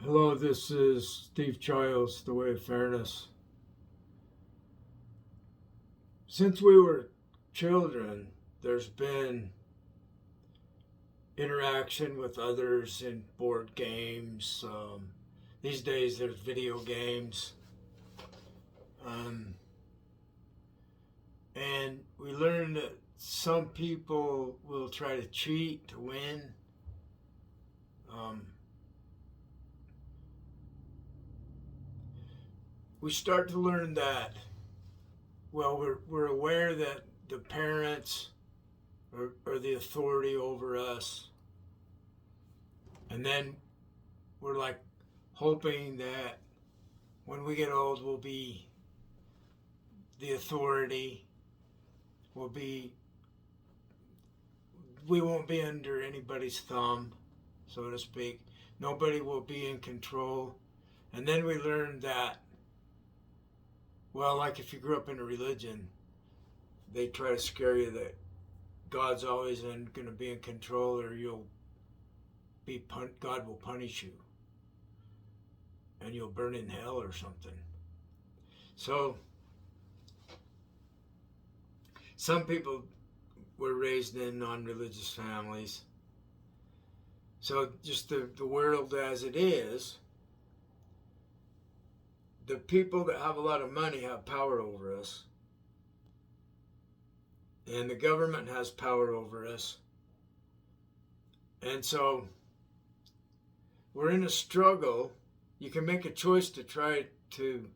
Hello, this is Steve Childs, The Way of Fairness. Since we were children, there's been interaction with others in board games. These days, there's video games. Um, and we learned that some people will try to cheat to win. Um, we start to learn that, well, we're aware that the parents are the authority over us. And then we're like hoping that when we get old, we'll be the authority. We'll be, we won't be under anybody's thumb, so to speak. Nobody will be in control. And then we learn that, well, like if you grew up in a religion, they try to scare you that God's always going to be in control, or God will punish you, and you'll burn in hell or something. So some people were raised in non-religious families. So just the world as it is, the people that have a lot of money have power over us. And the government has power over us. And so we're in a struggle. You can make a choice to try to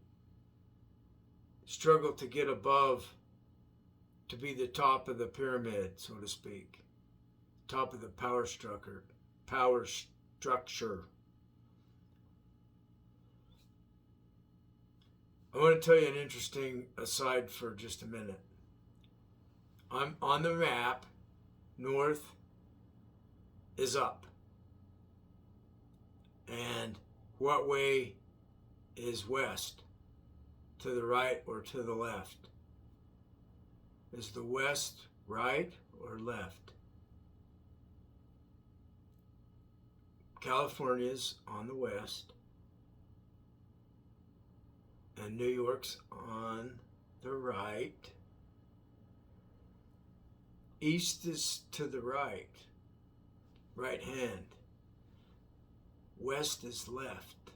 struggle to get above, to be the top of the pyramid, so to speak, top of the power structure. I want to tell you an interesting aside for just a minute. I'm on the map. North is up. And what way is west? To the right or to the left? Is the west right or left? California's on the west, and New York's on the right. East is to the right, right hand. West is left.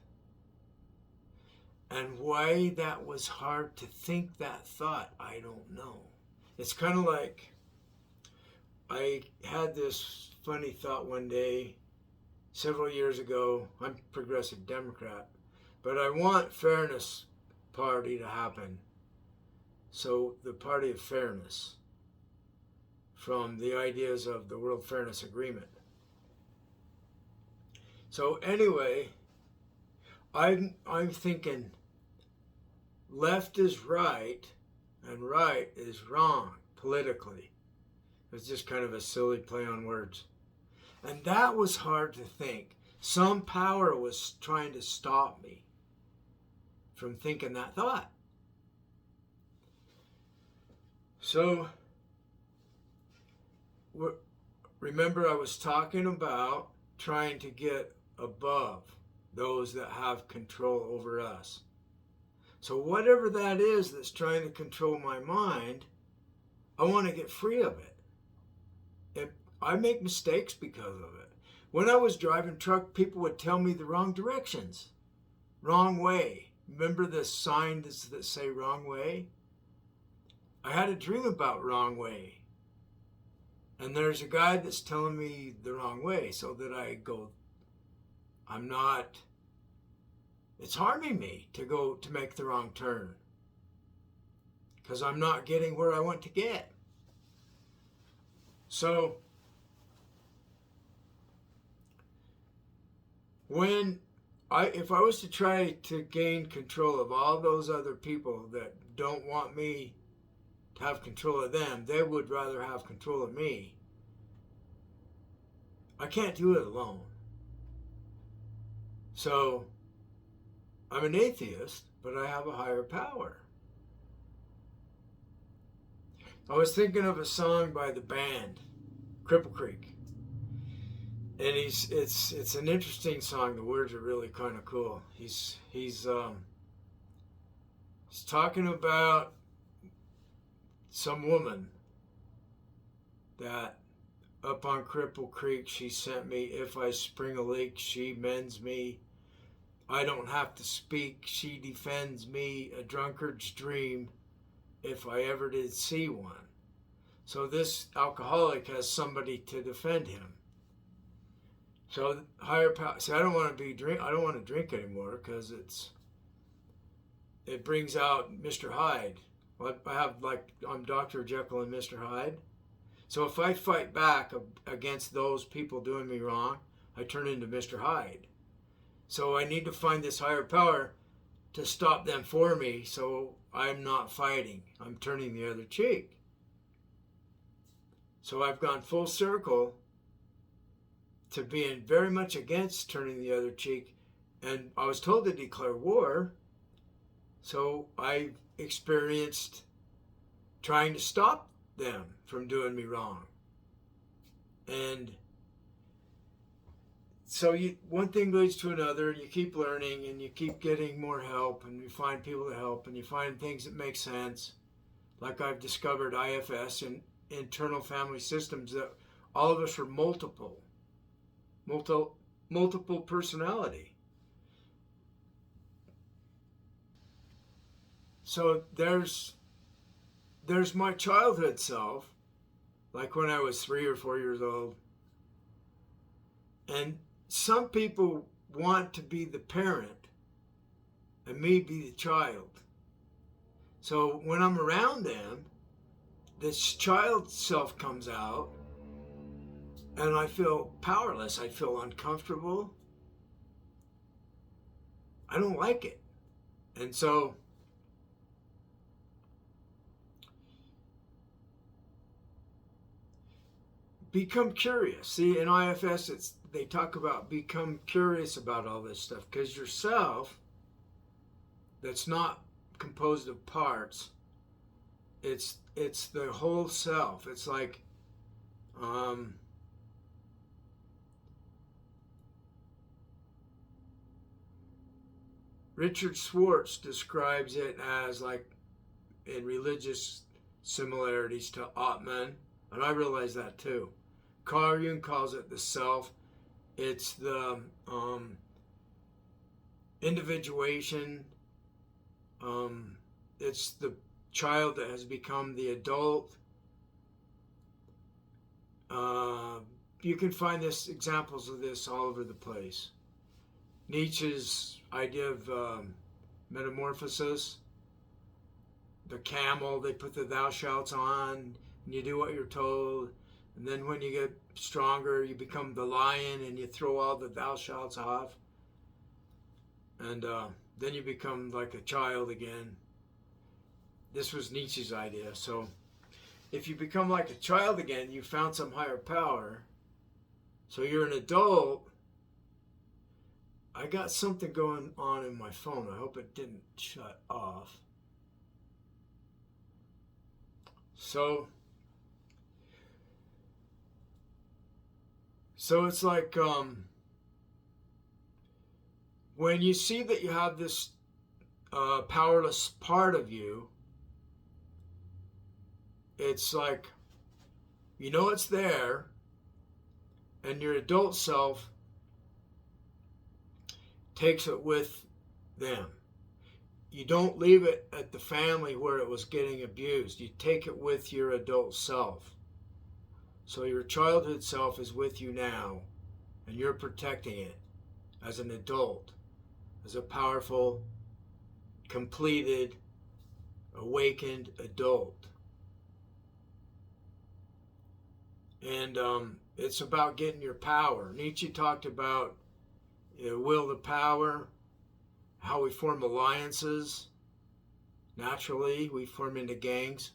And why that was hard to think that thought, I don't know. It's kind of like I had this funny thought one day several years ago. I'm a progressive Democrat, but I want fairness party to happen. So the party of fairness, from the ideas of the World Fairness Agreement. So anyway, I'm thinking left is right and right is wrong politically. It's just kind of a silly play on words. And that was hard to think. Some power was trying to stop me from thinking that thought. So remember, I was talking about trying to get above those that have control over us. So whatever that is that's trying to control my mind, I want to get free of it. I make mistakes because of it. When I was driving truck, people would tell me the wrong directions. Wrong way. Remember the signs that say wrong way? I had a dream about wrong way. And there's a guy that's telling me the wrong way, so that I go, it's harming me to make the wrong turn, because I'm not getting where I want to get. So if I was to try to gain control of all those other people that don't want me to have control of them, they would rather have control of me. I can't do it alone. So I'm an atheist, but I have a higher power. I was thinking of a song by the band Cripple Creek. And it's an interesting song. The words are really kind of cool. He's talking about some woman that up on Cripple Creek she sent me. If I spring a leak, she mends me. I don't have to speak, she defends me. A drunkard's dream, if I ever did see one. So this alcoholic has somebody to defend him. So higher power. See, I don't want to drink anymore because it brings out Mr. Hyde. I'm Dr. Jekyll and Mr. Hyde. So if I fight back against those people doing me wrong, I turn into Mr. Hyde. So I need to find this higher power to stop them for me, so I'm not fighting. I'm turning the other cheek. So I've gone full circle to being very much against turning the other cheek, and I was told to declare war. So I experienced trying to stop them from doing me wrong. And so one thing leads to another, and you keep learning, and you keep getting more help, and you find people to help, and you find things that make sense. Like I've discovered IFS and internal family systems, that all of us are multiple personality. So there's my childhood self, like when I was 3 or 4 years old. And some people want to be the parent and me be the child. So when I'm around them, this child self comes out, and I feel powerless. I feel uncomfortable. I don't like it. And so become curious. See, in IFS, they talk about become curious about all this stuff, because yourself, that's not composed of parts. It's the whole self. It's like Richard Schwartz describes it as, like, in religious similarities to Atman, and I realize that too. Carl Jung calls it the self. It's the individuation. It's the child that has become the adult. You can find examples of this all over the place. Nietzsche's idea of metamorphosis. The camel, they put the thou shalt on, and you do what you're told. And then when you get stronger, you become the lion, and you throw all the thou shalts off. And then you become like a child again. This was Nietzsche's idea. So if you become like a child again, you found some higher power. So you're an adult. I got something going on in my phone. I hope it didn't shut off. So it's like when you see that you have this powerless part of you, it's like, you know it's there, and your adult self takes it with them. You don't leave it at the family where it was getting abused. You take it with your adult self. So your childhood self is with you now, and you're protecting it as an adult, as a powerful, completed, awakened adult. And it's about getting your power. Nietzsche talked about will to power, how we form alliances. Naturally, we form into gangs.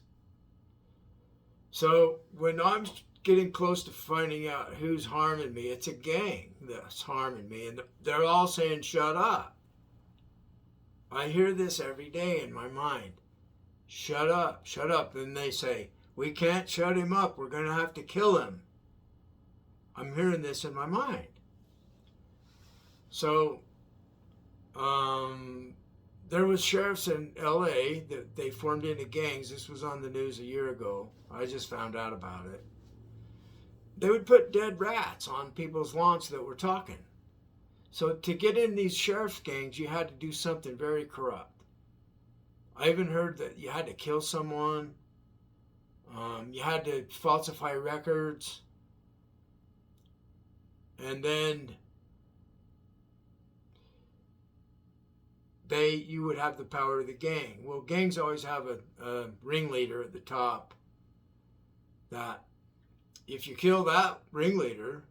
So when I'm getting close to finding out who's harming me, it's a gang that's harming me, and they're all saying, shut up. I hear this every day in my mind. Shut up, shut up. Then they say, we can't shut him up. We're going to have to kill him. I'm hearing this in my mind. So, there was sheriffs in L.A. that they formed into gangs. This was on the news a year ago. I just found out about it. They would put dead rats on people's lawns that were talking. So to get in these sheriff's gangs, you had to do something very corrupt. I even heard that you had to kill someone. You had to falsify records. And then you would have the power of the gang. Well, gangs always have a ringleader at the top that if you kill that ringleader,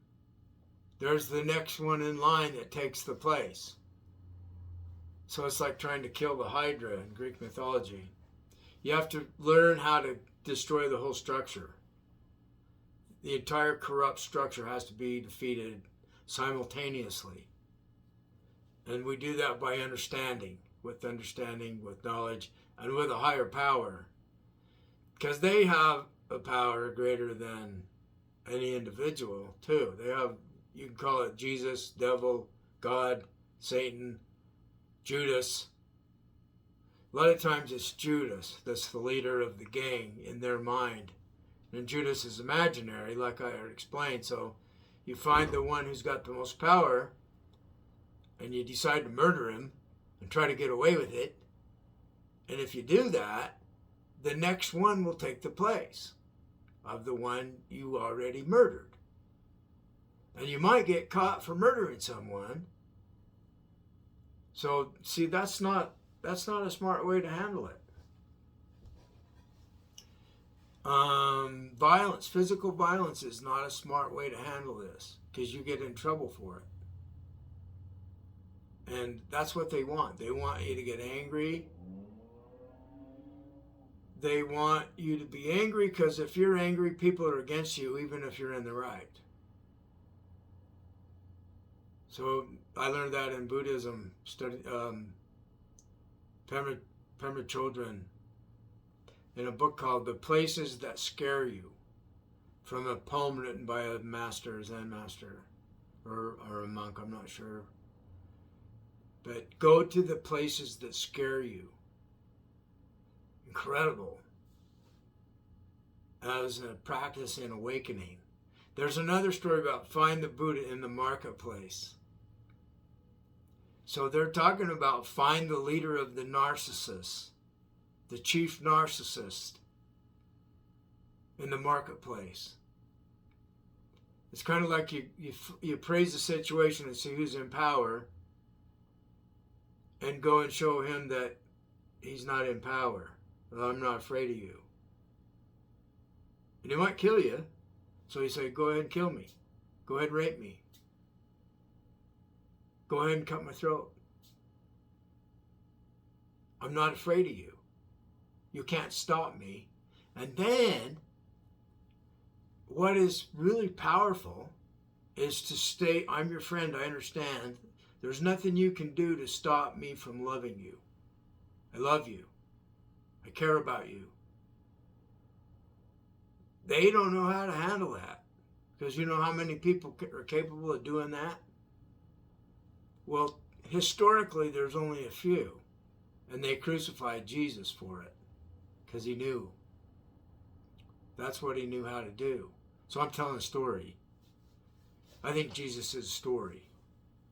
there's the next one in line that takes the place. So it's like trying to kill the Hydra in Greek mythology. You have to learn how to destroy the whole structure. The entire corrupt structure has to be defeated simultaneously. And we do that by understanding, with knowledge, and with a higher power. Because they have a power greater than any individual, too. They have, you can call it Jesus, devil, God, Satan, Judas. A lot of times it's Judas that's the leader of the gang in their mind. And Judas is imaginary, like I had explained. So you find the one who's got the most power, and you decide to murder him and try to get away with it. And if you do that, the next one will take the place of the one you already murdered. And you might get caught for murdering someone. So, see, that's not a smart way to handle it. Violence, physical violence is not a smart way to handle this, because you get in trouble for it. And that's what they want. They want you to get angry. They want you to be angry, because if you're angry, people are against you, even if you're in the right. So I learned that in Buddhism, Pema Chodron, in a book called The Places That Scare You, from a poem written by a master, Zen master, or a monk, I'm not sure. But go to the places that scare you. Incredible. As a practice in awakening. There's another story about find the Buddha in the marketplace. So they're talking about find the leader of the narcissists, the chief narcissist in the marketplace. It's kind of like you praise the situation and see who's in power, and go and show him that he's not in power. Well, I'm not afraid of you. And he might kill you. So you say, go ahead and kill me. Go ahead and rape me. Go ahead and cut my throat. I'm not afraid of you. You can't stop me. And then, what is really powerful is to state, I'm your friend, I understand. There's nothing you can do to stop me from loving you. I love you. I care about you. They don't know how to handle that. Because you know how many people are capable of doing that? Well, historically, there's only a few. And they crucified Jesus for it. Because he knew. That's what he knew how to do. So I'm telling a story. I think Jesus is a story.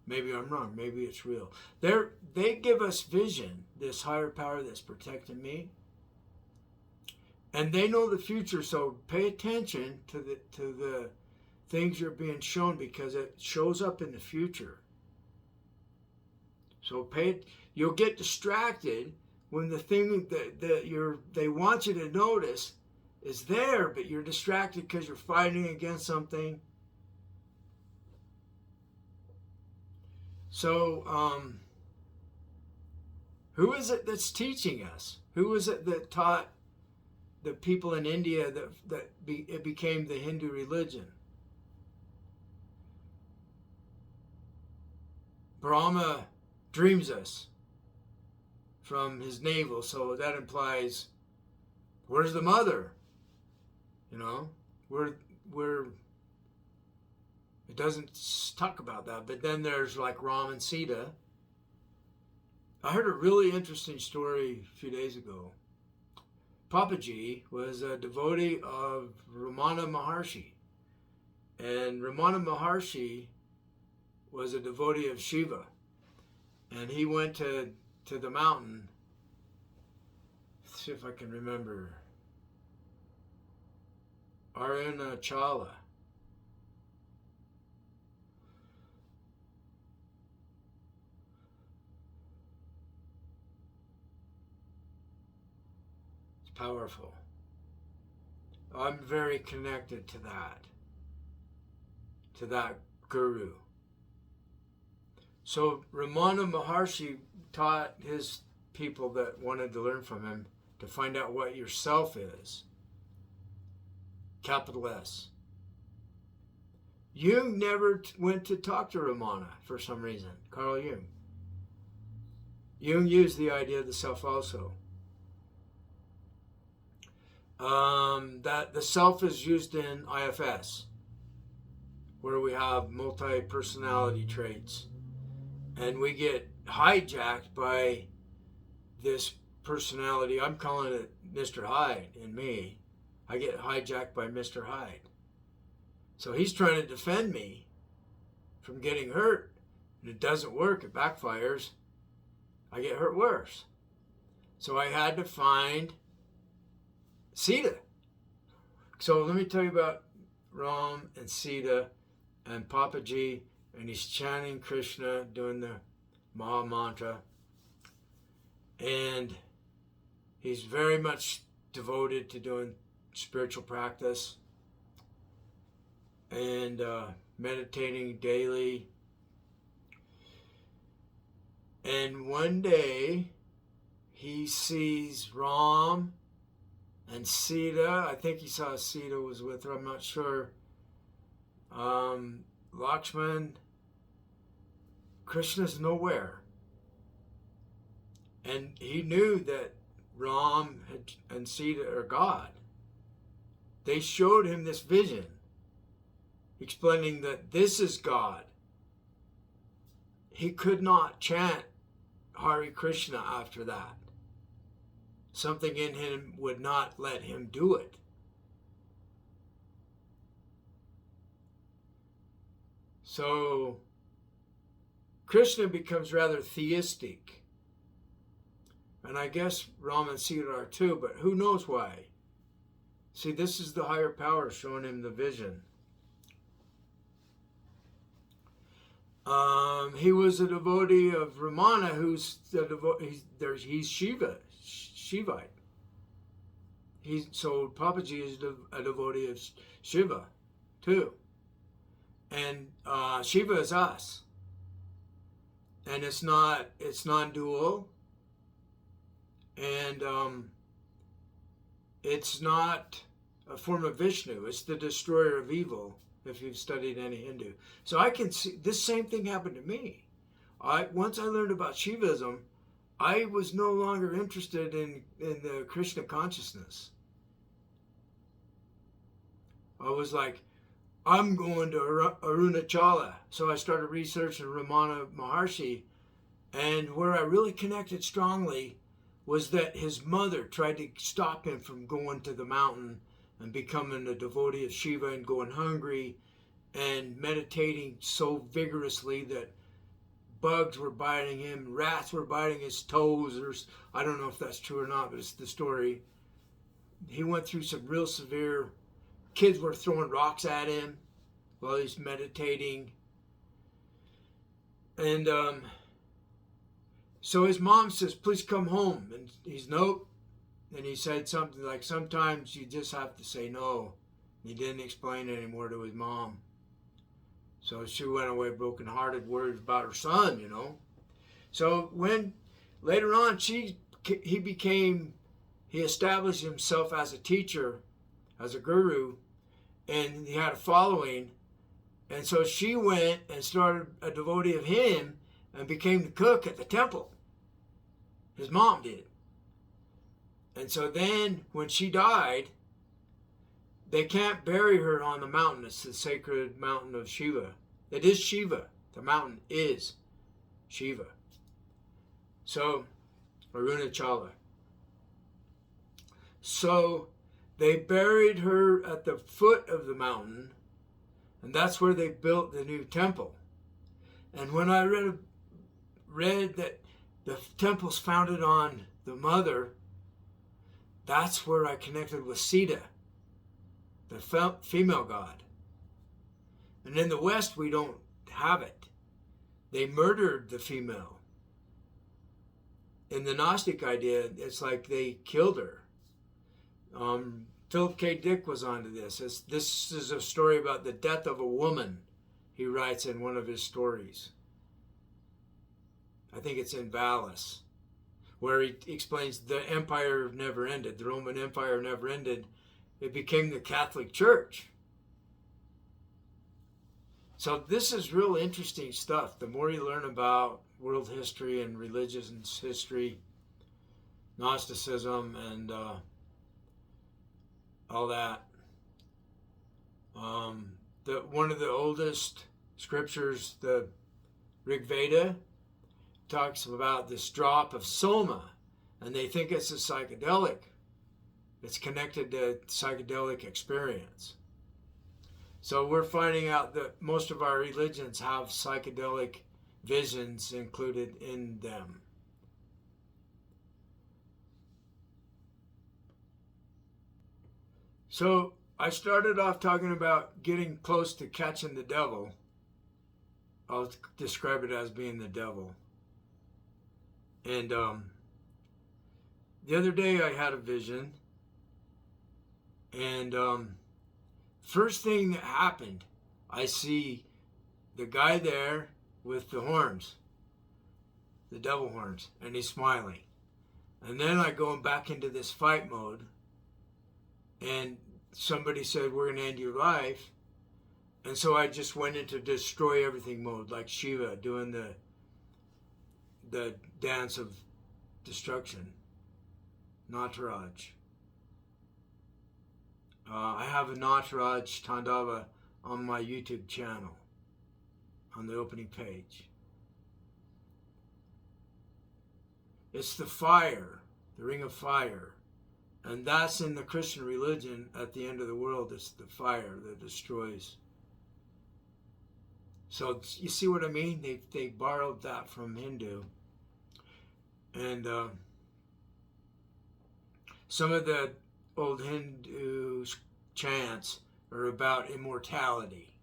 Maybe I'm wrong. Maybe it's real. They give us vision, this higher power that's protecting me. And they know the future, so pay attention to the things you're being shown, because it shows up in the future. So you'll get distracted when the thing that they want you to notice is there, but you're distracted because you're fighting against something. So, who is it that's teaching us? Who is it that taught the people in India it became the Hindu religion? Brahma dreams us from his navel, so that implies, where's the mother? You know, we're It doesn't talk about that. But then there's like Ram and Sita. I heard a really interesting story a few days ago. Papaji was a devotee of Ramana Maharshi. And Ramana Maharshi was a devotee of Shiva. And he went to the mountain. Let's see if I can remember. Arunachala. It's powerful. I'm very connected to that guru. So Ramana Maharshi taught his people that wanted to learn from him to find out what yourself is. Capital S. Jung never went to talk to Ramana for some reason. Carl Jung. Jung used the idea of the self also. That the self is used in IFS, where we have multi-personality traits. And we get hijacked by this personality. I'm calling it Mr. Hyde in me. I get hijacked by Mr. Hyde. So he's trying to defend me from getting hurt. And it doesn't work. It backfires. I get hurt worse. So I had to find Sita. So let me tell you about Ram and Sita and Papaji. And he's chanting Krishna, doing the Maha Mantra. And he's very much devoted to doing spiritual practice and meditating daily. And one day he sees Ram and Sita. I think he saw Sita was with her. I'm not sure. Lakshman, Krishna's nowhere. And he knew that Ram and Sita are God. They showed him this vision, explaining that this is God. He could not chant Hare Krishna after that. Something in him would not let him do it. So Krishna becomes rather theistic. And I guess Ram and Sita are too, but who knows why? See, this is the higher power showing him the vision. He was a devotee of Ramana, who's he's Shivite. So Papaji is a devotee of Shiva, too. And Shiva is us. And it's non-dual. And it's not a form of Vishnu. It's the destroyer of evil, if you've studied any Hindu. So I can see this same thing happened to me. Once I learned about Shivaism, I was no longer interested in the Krishna consciousness. I was like, I'm going to Arunachala. So I started researching Ramana Maharshi. And where I really connected strongly was that his mother tried to stop him from going to the mountain and becoming a devotee of Shiva and going hungry and meditating so vigorously that bugs were biting him, rats were biting his toes, or I don't know if that's true or not, but it's the story. He went through some real severe, kids were throwing rocks at him while he's meditating. And so his mom says, please come home. And he's, nope. And he said something like, sometimes you just have to say no. He didn't explain anymore to his mom. So she went away broken-hearted, worried about her son, you know. So when later on he established himself as a teacher, as a guru, and he had a following. And so she went and started a devotee of him and became the cook at the temple. His mom did. And so then when she died, they can't bury her on the mountain. It's the sacred mountain of Shiva. It is Shiva. The mountain is Shiva. So, Arunachala. So, they buried her at the foot of the mountain, and that's where they built the new temple. And when I read that the temple's founded on the mother, that's where I connected with Sita, the female god. And in the West, we don't have it. They murdered the female. In the Gnostic idea, it's like they killed her. Philip K. Dick was onto this. This is a story about the death of a woman, he writes in one of his stories. I think it's in Valis, where he explains the empire never ended. The Roman Empire never ended. It became the Catholic Church. So this is real interesting stuff. The more you learn about world history and religious history, Gnosticism, and all that. One of the oldest scriptures, the Rig Veda, talks about this drop of soma, and they think it's a psychedelic. It's connected to psychedelic experience. So we're finding out that most of our religions have psychedelic visions included in them. So I started off talking about getting close to catching the devil. I'll describe it as being the devil. And the other day I had a vision, and first thing that happened, I see the guy there with the horns, the devil horns, and he's smiling. And then I go back into this fight mode, and somebody said, we're going to end your life. And so I just went into destroy everything mode, like Shiva doing the dance of destruction, Nataraj. I have a Nataraj Tandava on my YouTube channel, on the opening page. It's the fire, the ring of fire. And that's in the Christian religion. At the end of the world, it's the fire that destroys. So you see what I mean? They borrowed that from Hindu. And some of the old Hindu chants are about immortality.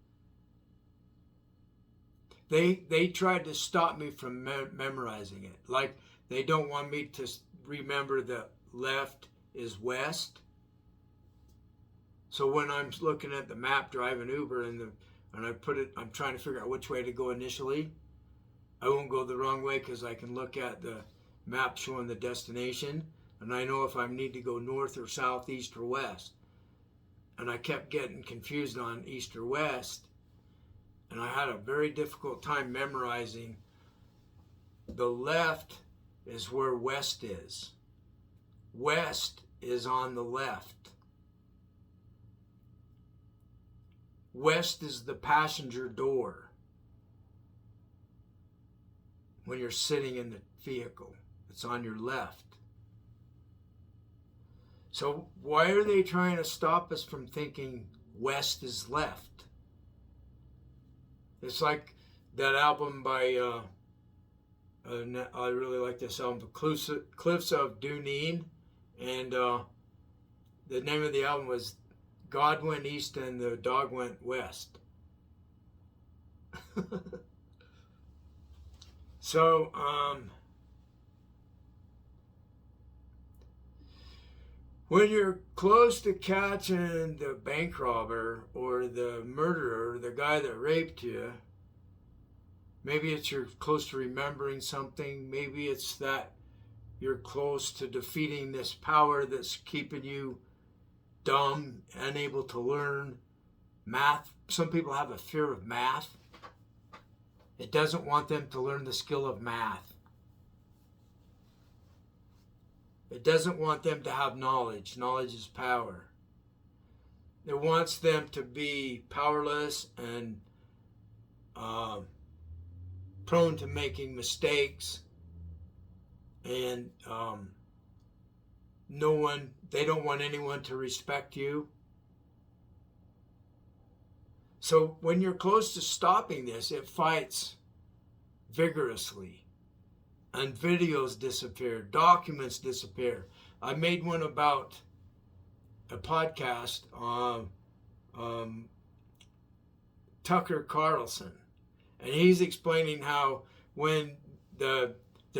They tried to stop me from memorizing it. Like, they don't want me to remember that left is west. So when I'm looking at the map driving Uber and I put it, I'm trying to figure out which way to go initially. I won't go the wrong way because I can look at the map showing the destination, and I know if I need to go north or south, east or west. And I kept getting confused on east or west, and I had a very difficult time memorizing. The left is where west is. West is on the left. West is the passenger door when you're sitting in the vehicle. It's on your left. So why are they trying to stop us from thinking west is left? It's like that album by, I really like this album, Cliffs of Dooneen. And the name of the album was God Went East and the Dog Went West. So, when you're close to catching the bank robber or the murderer, the guy that raped you, maybe it's you're close to remembering something, maybe it's that you're close to defeating this power that's keeping you dumb, unable to learn math. Some people have a fear of math. It doesn't want them to learn the skill of math. It doesn't want them to have knowledge. Knowledge is power. It wants them to be powerless and prone to making mistakes, and they don't want anyone to respect you. So when you're close to stopping this, it fights vigorously. And videos disappear, documents disappear. I made one about a podcast on Tucker Carlson, and he's explaining how when the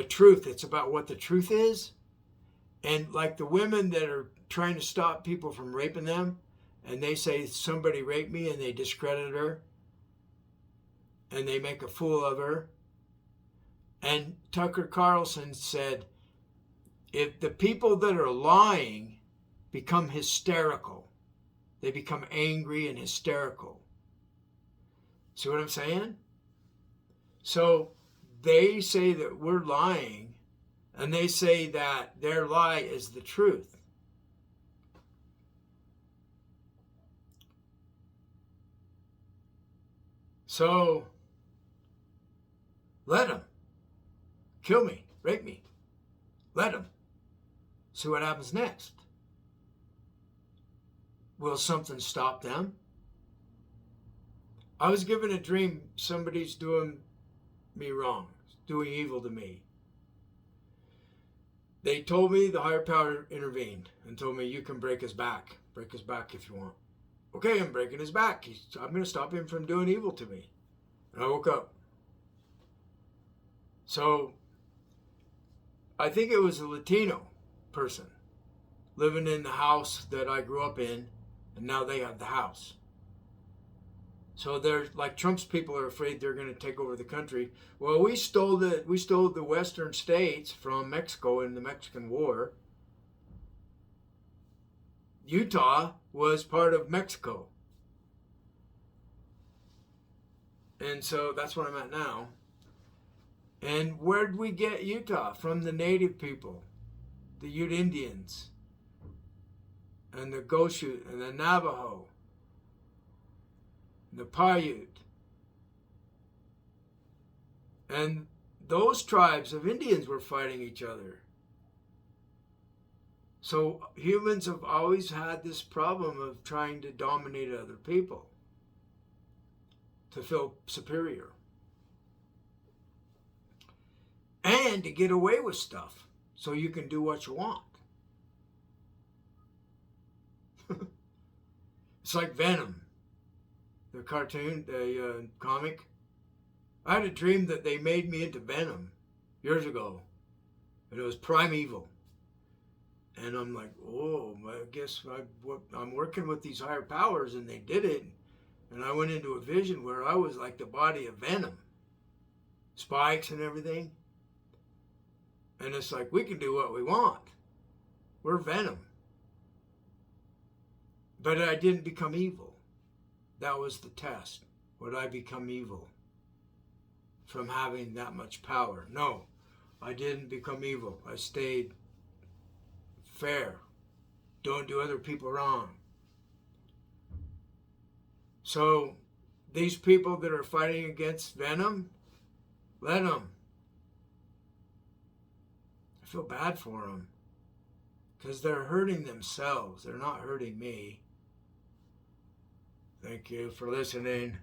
truth, it's about what the truth is, and like the women that are trying to stop people from raping them, and they say somebody raped me, and they discredit her, and they make a fool of her. And Tucker Carlson said, if the people that are lying become hysterical, they become angry and hysterical. See what I'm saying? So they say that we're lying, and they say that their lie is the truth. So let them kill me, rape me. Let them. See what happens next. Will something stop them? I was given a dream somebody's doing me wrong, doing evil to me. They told me the higher power intervened and told me, you can break his back. Break his back if you want. Okay, I'm breaking his back. I'm going to stop him from doing evil to me. And I woke up. So I think it was a Latino person living in the house that I grew up in, and now they have the house. So they're like, Trump's people are afraid they're going to take over the country. Well, we stole the western states from Mexico in the Mexican War. Utah was part of Mexico. And so that's where I'm at now. And where'd we get Utah? From the native people, the Ute Indians, and the Goshute, and the Navajo, and the Paiute. And those tribes of Indians were fighting each other. So humans have always had this problem of trying to dominate other people, to feel superior, and to get away with stuff so you can do what you want. It's like Venom, the cartoon, the comic. I had a dream that they made me into Venom years ago, and it was primeval. And I'm like, oh, I guess I'm working with these higher powers, and they did it. And I went into a vision where I was like the body of Venom, spikes and everything. And it's like, we can do what we want. We're Venom. But I didn't become evil. That was the test. Would I become evil from having that much power? No, I didn't become evil. I stayed fair. Don't do other people wrong. So these people that are fighting against Venom, let them. I feel bad for them because they're hurting themselves. They're not hurting me. Thank you for listening.